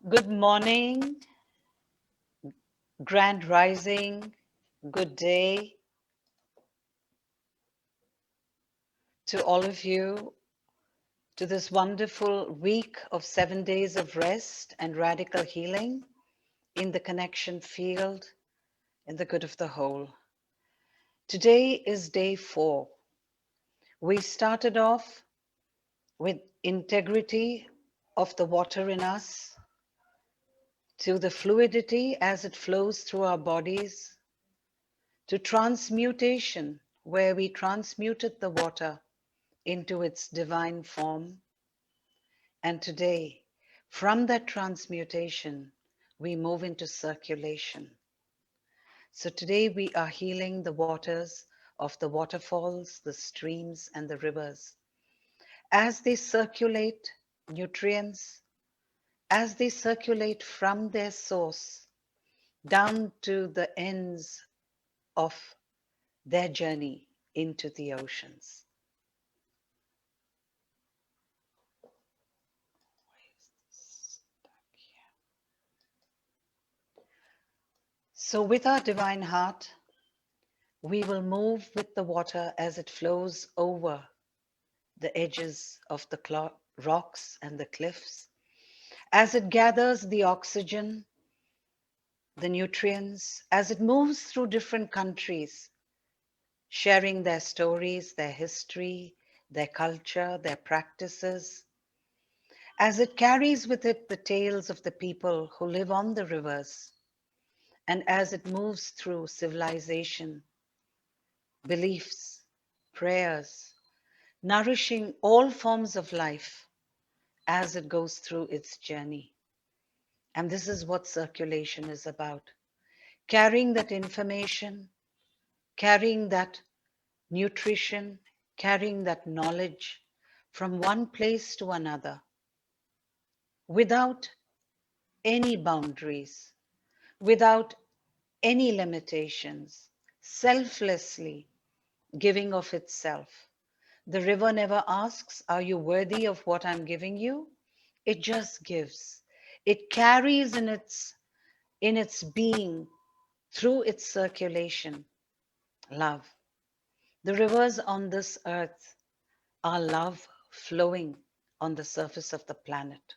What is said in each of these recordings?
Good morning, grand rising, good day to all of you, to this wonderful week of 7 days of rest and radical healing in the connection field, in the good of the whole. Today is day 4. We started off with integrity of the water in us, to the fluidity as it flows through our bodies, to transmutation, where we transmuted the water into its divine form. And today, from that transmutation, we move into circulation. So today we are healing the waters of the waterfalls, the streams, and the rivers. As they circulate nutrients, as they circulate from their source down to the ends of their journey into the oceans. So with our divine heart, we will move with the water as it flows over the edges of the rocks and the cliffs, as it gathers the oxygen, the nutrients, as it moves through different countries, sharing their stories, their history, their culture, their practices, as it carries with it the tales of the people who live on the rivers, and as it moves through civilization, beliefs, prayers, nourishing all forms of life as it goes through its journey. And this is what circulation is about. Carrying that information, carrying that nutrition, carrying that knowledge from one place to another without any boundaries, without any limitations, selflessly giving of itself. The river never asks, are you worthy of what I'm giving you? It just gives. It carries in its being, through its circulation, love. The rivers on this earth are love flowing on the surface of the planet.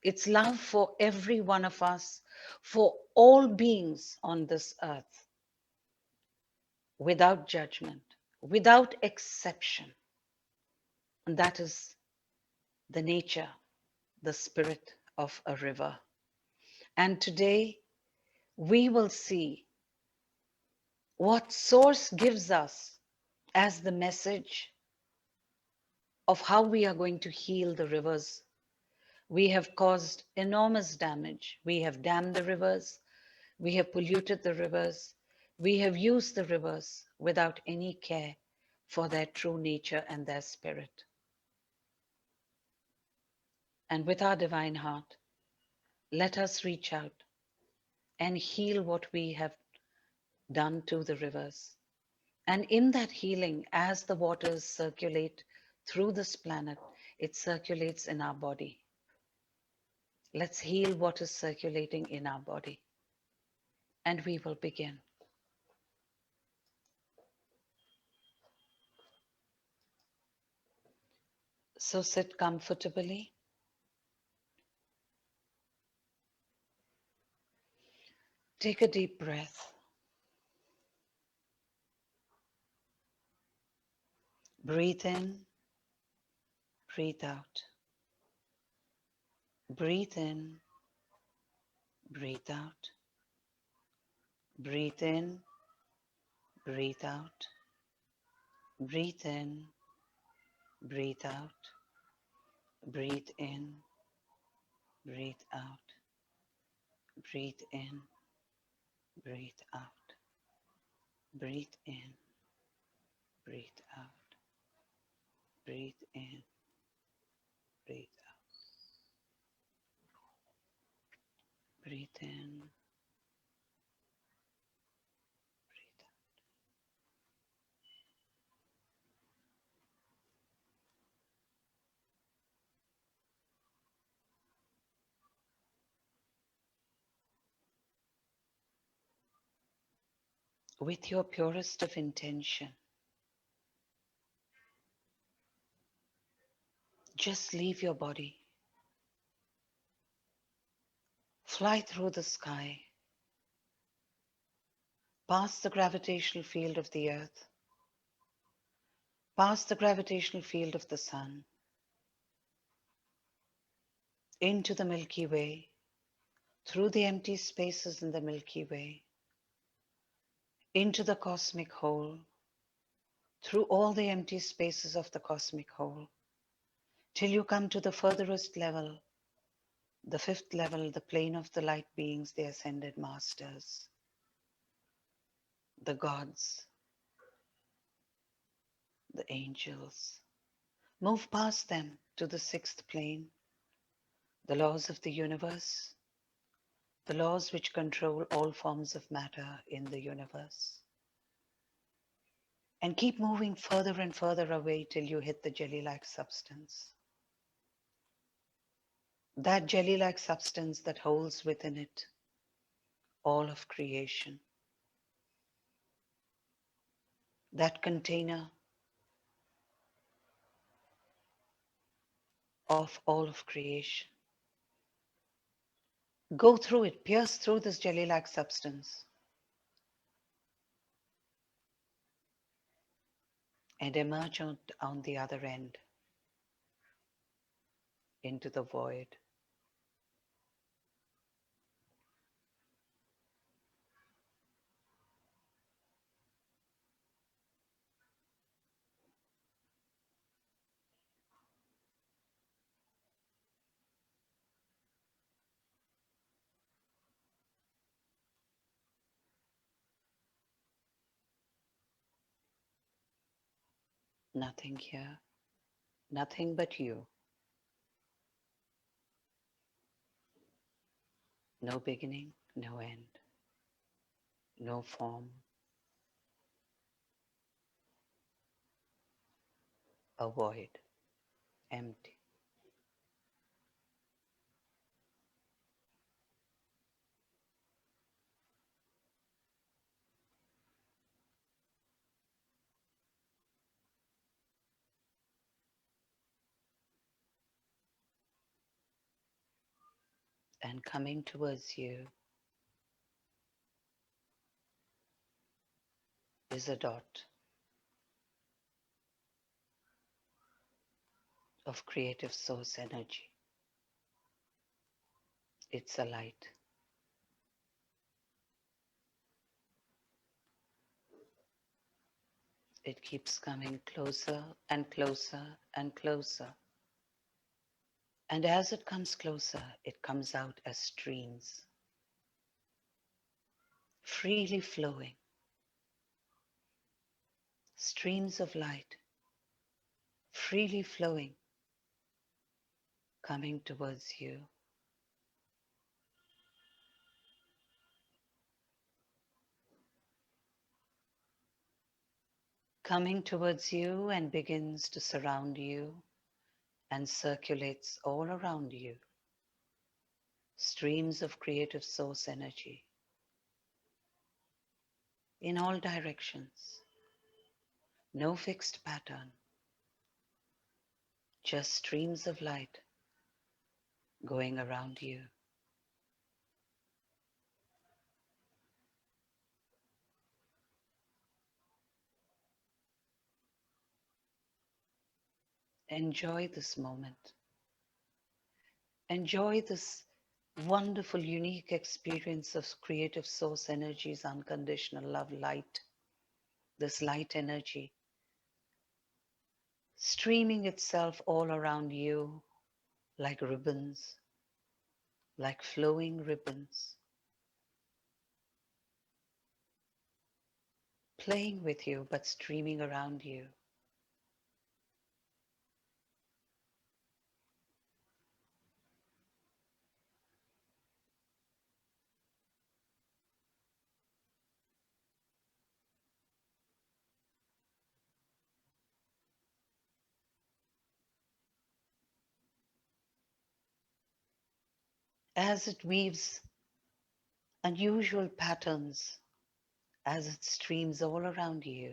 It's love for every one of us, for all beings on this earth, without judgment, without exception. And that is the nature, the spirit of a river. And today we will see what Source gives us as the message of how we are going to heal the rivers. We have caused enormous damage. We have dammed the rivers. We have polluted the rivers. We have used the rivers without any care for their true nature and their spirit. And with our divine heart, let us reach out and heal what we have done to the rivers. And in that healing, as the waters circulate through this planet, it circulates in our body. Let's heal what is circulating in our body. And we will begin. So sit comfortably. Take a deep breath. Breathe in, breathe out. Breathe in, breathe out. Breathe in, breathe out. Breathe in, breathe out. Breathe in, breathe out. Breathe in, breathe out. Breathe in, breathe out. Breathe in, breathe out. Breathe in, breathe out. with your purest of intention, just leave your body, fly through the sky, past the gravitational field of the earth, past the gravitational field of the sun, into the Milky Way, through the empty spaces in the Milky Way, into the cosmic whole, through all the empty spaces of the cosmic whole, till you come to the furthest level, the fifth level, the plane of the light beings, the ascended masters, the gods, the angels. Move past them to the sixth plane, the laws of the universe, the laws which control all forms of matter in the universe. And keep moving further and further away till you hit the jelly-like substance. That jelly-like substance that holds within it all of creation. That container of all of creation. Go through it, pierce through this jelly-like substance, and emerge on the other end into the void. Nothing here, nothing but you. No beginning, no end, no form, a void, empty. And coming towards you is a dot of creative source energy. It's a light. It keeps coming closer and closer and closer. And as it comes closer, it comes out as streams, freely flowing, streams of light, freely flowing, coming towards you. Coming towards you and begins to surround you and circulates all around you. Streams of creative source energy in all directions. No fixed pattern, just streams of light going around you. Enjoy this moment. Enjoy this wonderful, unique experience of creative source energy's unconditional love light. This light energy streaming itself all around you like ribbons, like flowing ribbons, playing with you but streaming around you. As it weaves unusual patterns as it streams all around you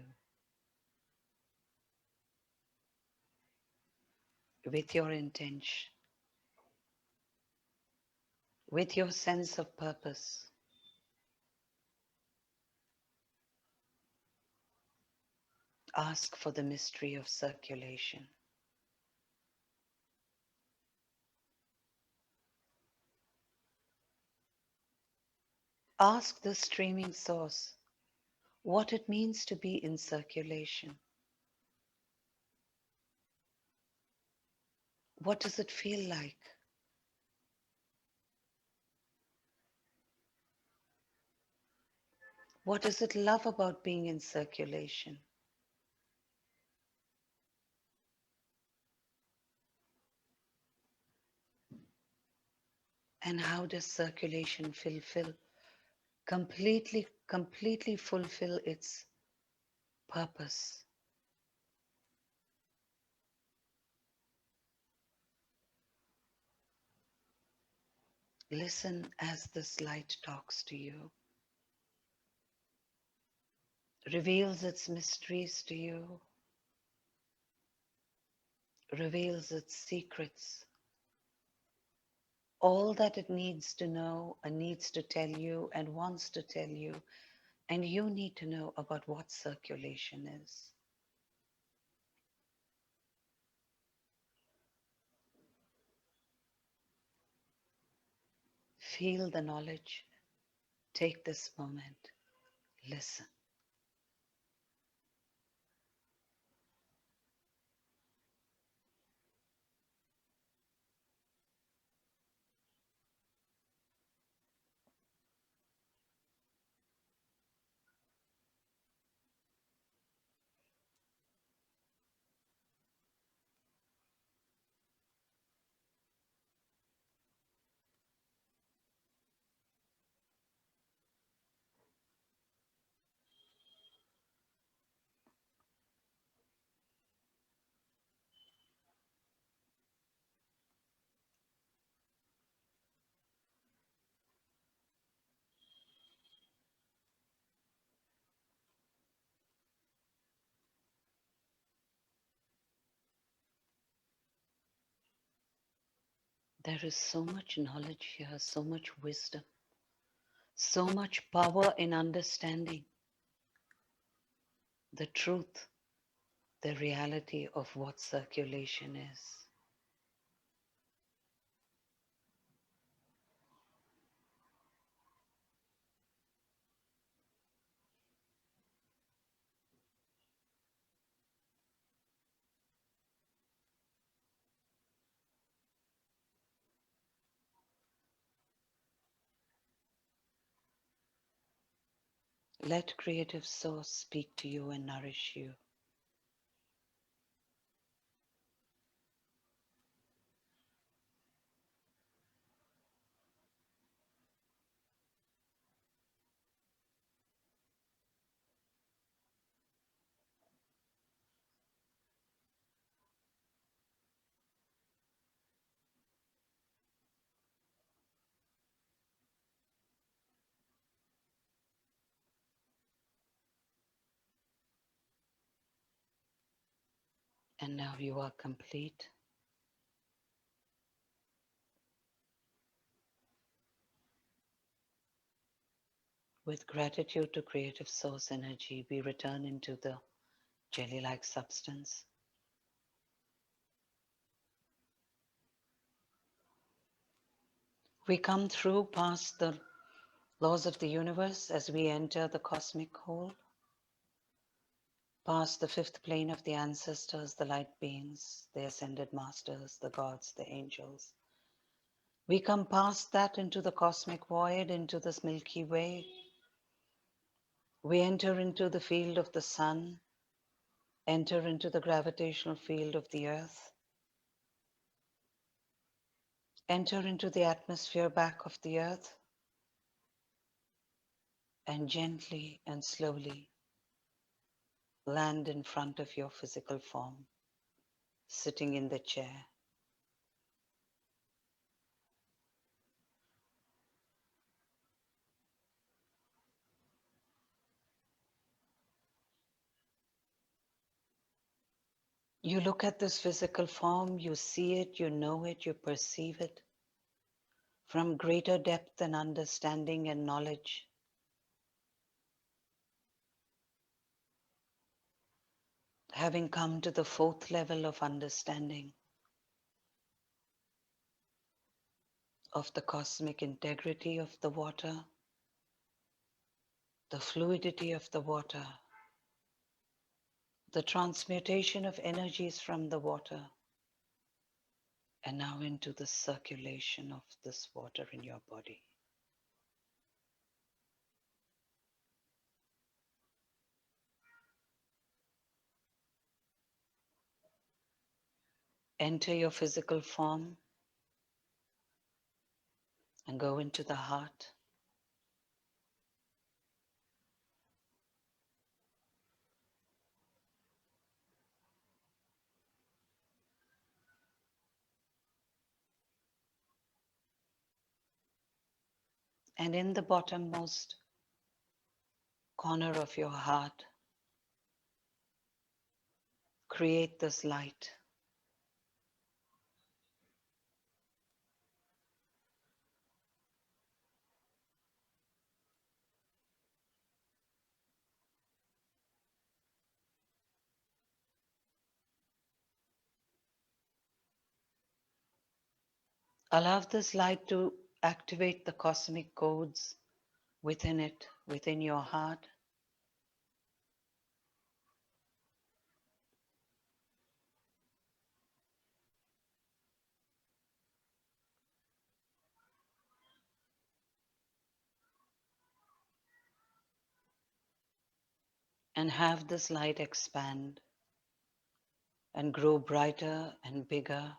with your intention, with your sense of purpose. Ask for the mystery of circulation. Ask the streaming source what it means to be in circulation. What does it feel like? What does it love about being in circulation? And how does circulation completely fulfill its purpose? Listen as this light talks to you, reveals its mysteries to you, reveals its secrets, all that it needs to know and needs to tell you and wants to tell you, and you need to know about what circulation is. Feel the knowledge. Take this moment. Listen. There is so much knowledge here, so much wisdom, so much power in understanding the truth, the reality of what circulation is. Let creative source speak to you and nourish you. And now you are complete. With gratitude to creative source energy, we return into the jelly-like substance. We come through past the laws of the universe as we enter the cosmic whole, past the fifth plane of the ancestors, the light beings, the ascended masters, the gods, the angels. We come past that into the cosmic void, into this Milky Way. We enter into the field of the sun, enter into the gravitational field of the earth, enter into the atmosphere back of the earth, and gently and slowly land in front of your physical form, sitting in the chair. You look at this physical form, you see it, you know it, you perceive it from greater depth and understanding and knowledge. Having come to the fourth level of understanding of the cosmic integrity of the water, the fluidity of the water, the transmutation of energies from the water, and now into the circulation of this water in your body. Enter your physical form and go into the heart. And in the bottommost corner of your heart, create this light. Allow this light to activate the cosmic codes within it, within your heart. And have this light expand and grow brighter and bigger.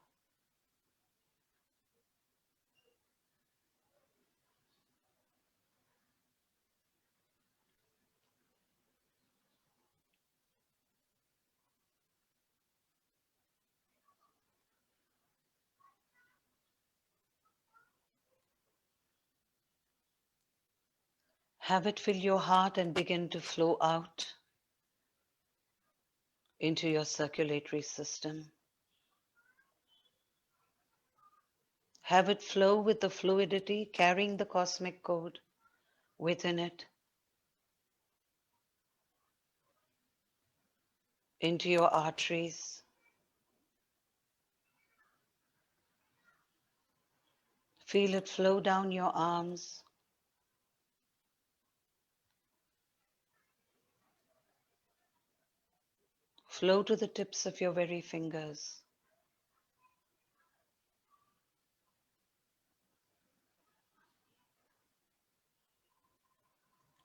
Have it fill your heart and begin to flow out into your circulatory system. Have it flow with the fluidity, carrying the cosmic code within it, into your arteries. Feel it flow down your arms, flow to the tips of your very fingers.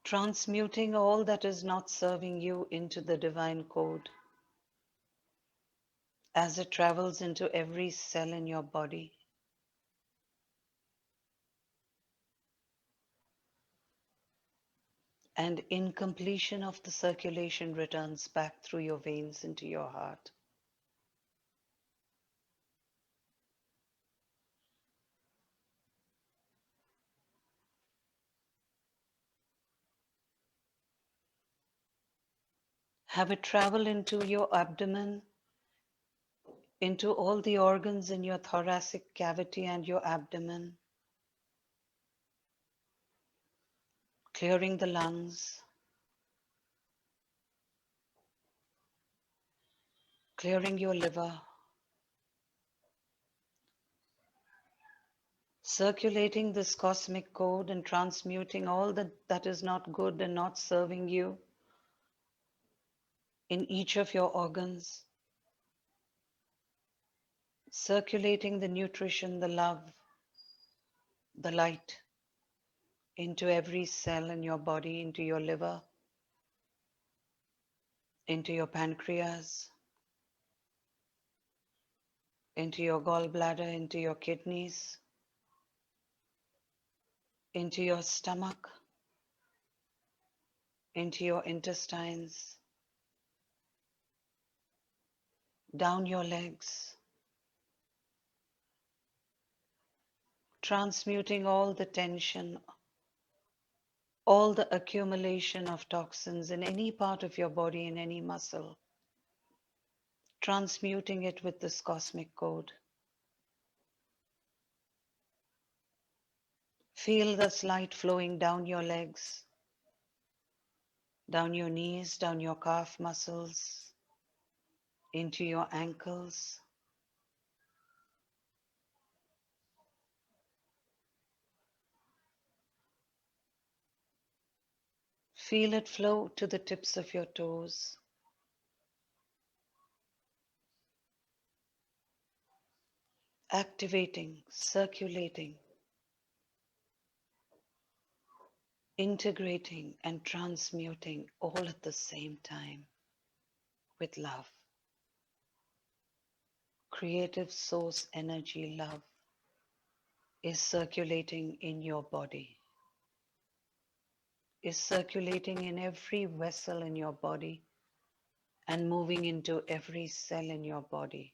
Transmuting all that is not serving you into the divine code as it travels into every cell in your body. And in completion of the circulation returns back through your veins into your heart. Have it travel into your abdomen, into all the organs in your thoracic cavity and your abdomen, clearing the lungs, clearing your liver, circulating this cosmic code and transmuting all that is not good and not serving you in each of your organs, circulating the nutrition, the love, the light into every cell in your body, into your liver, into your pancreas, into your gallbladder, into your kidneys, into your stomach, into your intestines, down your legs, transmuting all the tension, all the accumulation of toxins in any part of your body, in any muscle, transmuting it with this cosmic code. Feel this light flowing down your legs, down your knees, down your calf muscles, into your ankles. Feel it flow to the tips of your toes. Activating, circulating, integrating, and transmuting all at the same time with love. Creative source energy love is circulating in your body, is circulating in every vessel in your body and moving into every cell in your body.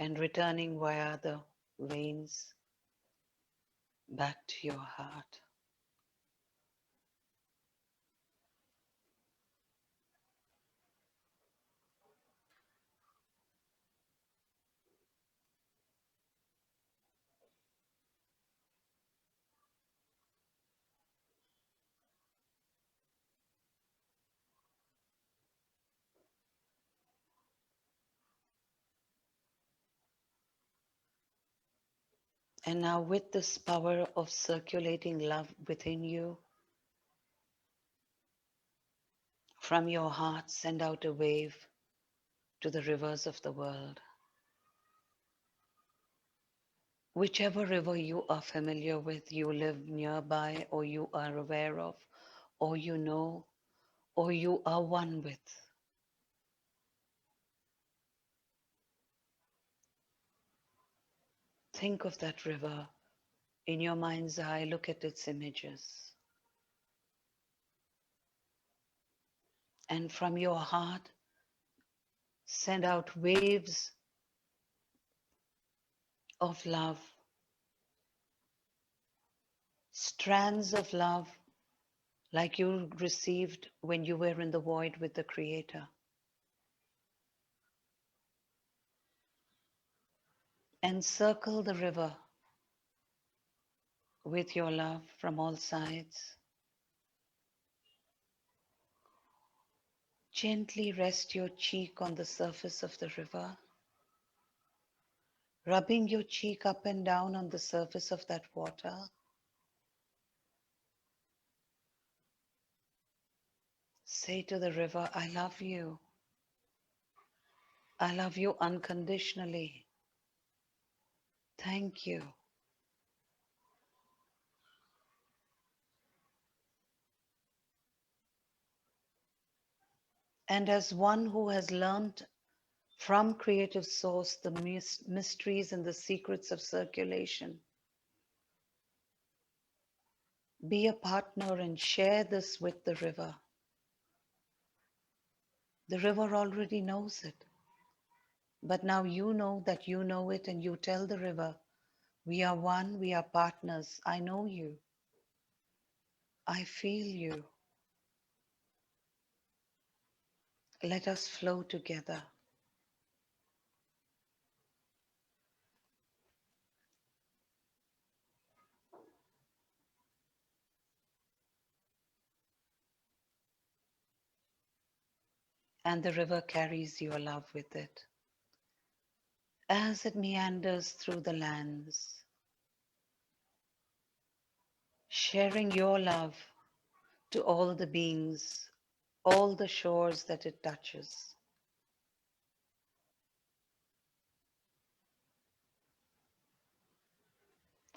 And returning via the veins back to your heart. And now, with this power of circulating love within you, from your heart, send out a wave to the rivers of the world. Whichever river you are familiar with, you live nearby, or you are aware of, or you know, or you are one with. Think of that river in your mind's eye, look at its images. And from your heart, send out waves of love, strands of love, like you received when you were in the void with the Creator. Encircle the river with your love from all sides. Gently rest your cheek on the surface of the river, rubbing your cheek up and down on the surface of that water. Say to the river, I love you. I love you unconditionally. Thank you. And as one who has learned from Creative Source the mysteries and the secrets of circulation, be a partner and share this with the river. The river already knows it. But now you know that you know it, and you tell the river, we are one, we are partners. I know you. I feel you. Let us flow together. And the river carries your love with it as it meanders through the lands, sharing your love to all the beings, all the shores that it touches.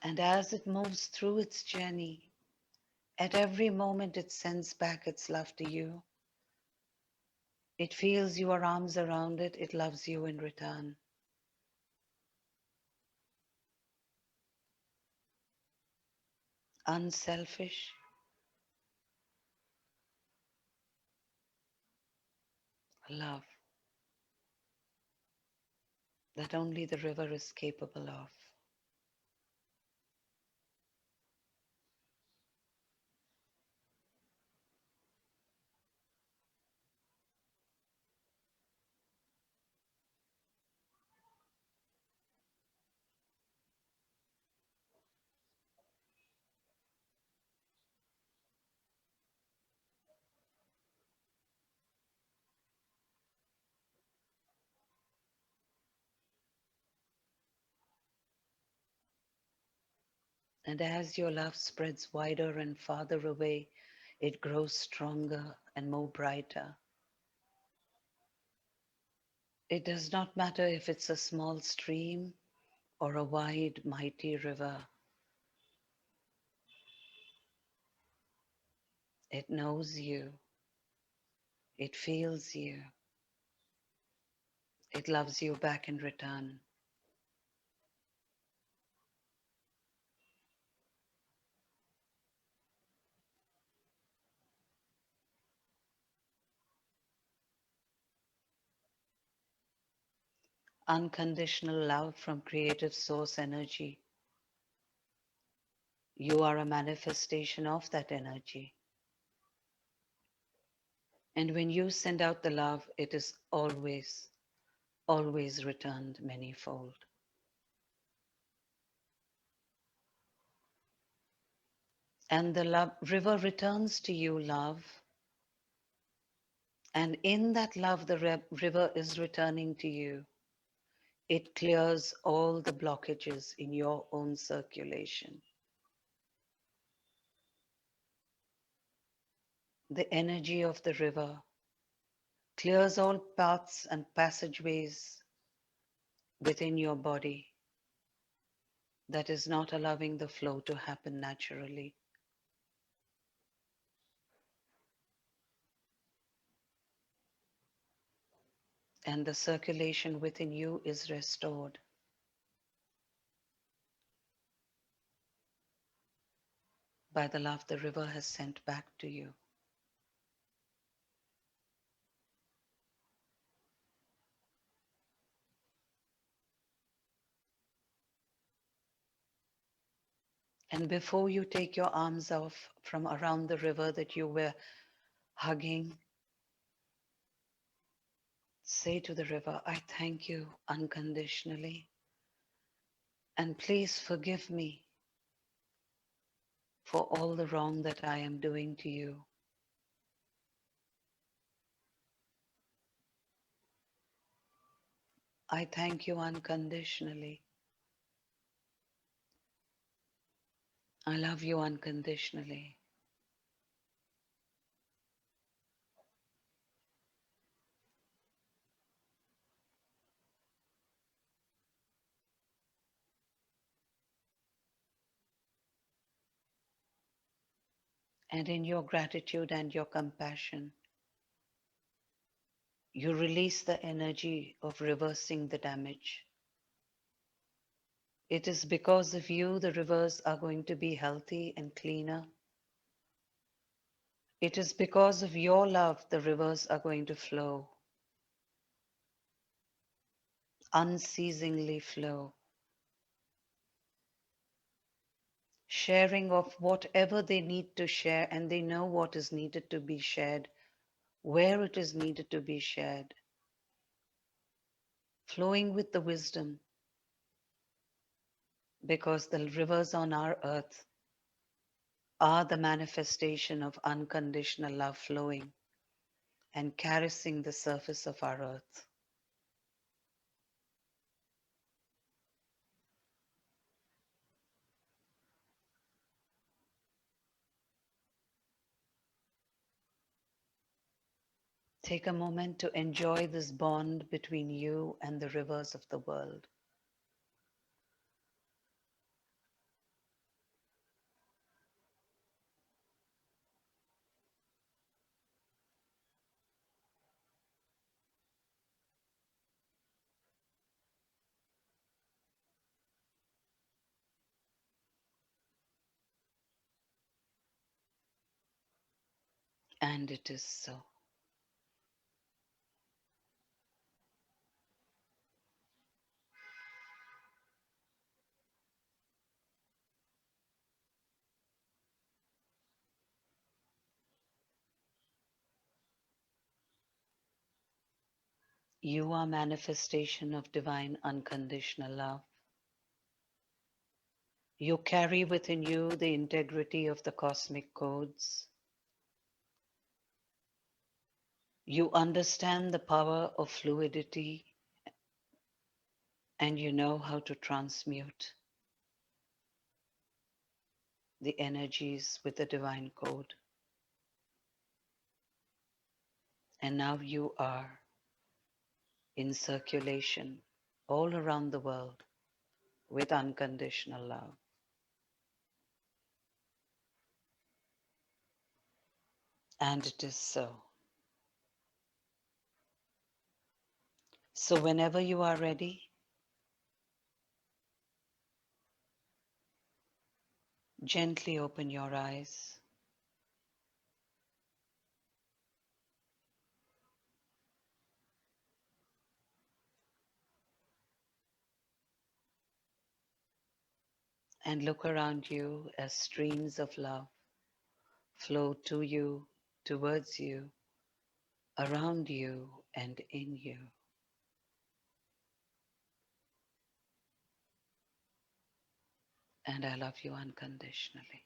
And as it moves through its journey, at every moment it sends back its love to you. It feels your arms around it. It loves you in return. Unselfish love that only the river is capable of. And as your love spreads wider and farther away, it grows stronger and more brighter. It does not matter if it's a small stream or a wide, mighty river. It knows you, it feels you, it loves you back in return. Unconditional love from creative source energy. You are a manifestation of that energy. And when you send out the love, it is always, always returned manyfold. And the love, river returns to you love. And in that love, the river is returning to you. It clears all the blockages in your own circulation. The energy of the river clears all paths and passageways within your body that is not allowing the flow to happen naturally. And the circulation within you is restored. By the love the river has sent back to you. And before you take your arms off from around the river that you were hugging, say to the river, I thank you unconditionally. And please forgive me for all the wrong that I am doing to you. I thank you unconditionally. I love you unconditionally. And in your gratitude and your compassion, you release the energy of reversing the damage. It is because of you the rivers are going to be healthy and cleaner. It is because of your love the rivers are going to flow, unceasingly flow, sharing of whatever they need to share, and they know what is needed to be shared, where it is needed to be shared, flowing with the wisdom, because the rivers on our earth are the manifestation of unconditional love flowing and caressing the surface of our earth. Take a moment to enjoy this bond between you and the rivers of the world. And it is so. You are manifestation of divine unconditional love. You carry within you the integrity of the cosmic codes. You understand the power of fluidity and you know how to transmute. the energies with the divine code. And now you are in circulation all around the world with unconditional love. And it is so. So, whenever you are ready, gently open your eyes and look around you as streams of love flow to you, towards you, around you, and in you. And I love you unconditionally.